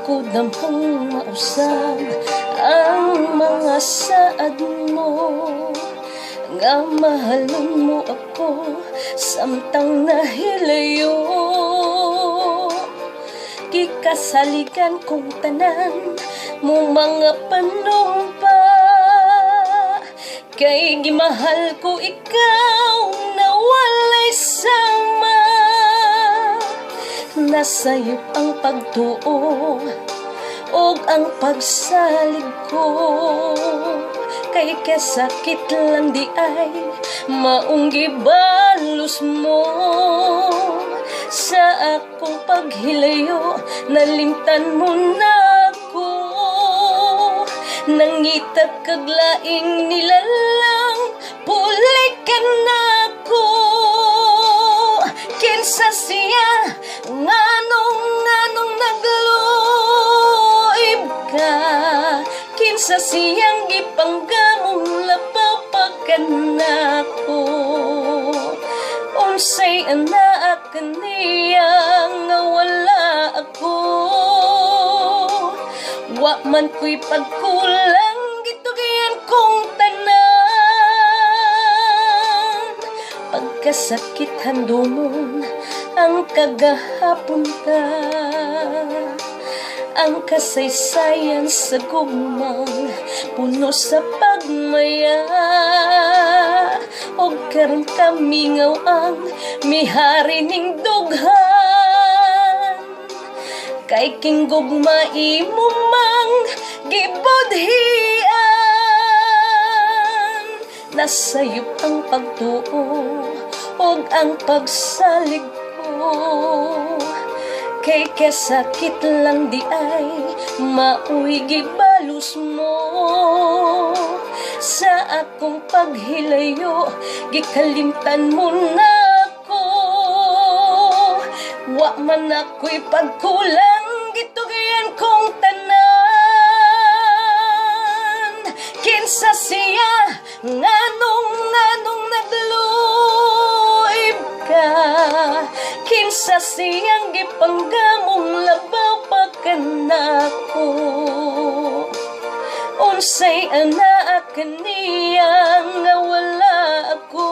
ako damhong mausap ang mga saad mo, nga mahalon mo ako samtang nahilayo. Gikasaligan kong tanan mo mga panumpa, kay gimahal ko ikaw na walay sama. Nasayop ang pagtuo og ang pagsalig ko, kay kasakit lang di ay maong gibalos mo. Sa akong paghilayo nalimtan mo na ako, nangitag kaglaing nilalang pulay ka na ako. Kinsa siya nganong nagluib ka, kinsa siyang gipanggamong lapapakan ako. Unsay anak kaniya nga wala ako, wa man ko'y pagkulang gitugian kong tanan. Pagkasakit handumon ang kagahapon ka, ang kasaysayan sa gugmang puno sa pagmaya. O karon kami ngaw ang mihari ning dughan, kay king gugma imo mang gibudhian. Nasayop ang pagtuo og ang pagsalig ko, kay kasakit lang di ay maoy gibalos mo. Sa akong paghilayo gikalimtan mo na ako, wa man ako'y pagkulang gitugian kong tanan. Kinsa siya nganong nagluib ka, kinsa siyang gipanggamong labapakan ako. Unsay anak kaniya nga wala ako,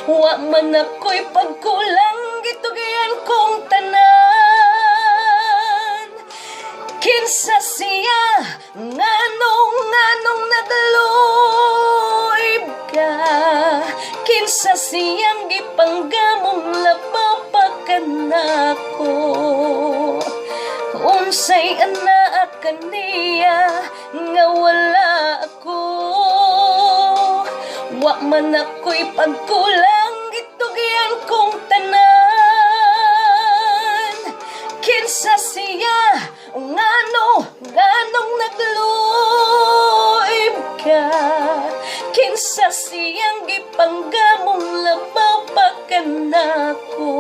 wa man ako'y pagkulang gitugian kong tanan. Kinsa siya nganong nagluib ka, kinsa siyang gipanggamong lapapakan ako. Unsay anak kaniya nga wala ako, wa man ako'y pagkulang gitugian kong tanan. Kinsa siya nganong nagluib ka, kinsa siyang gipanggamong labapakan ako.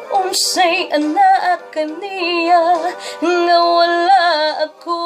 Unsay anak kaniya nga wala ako,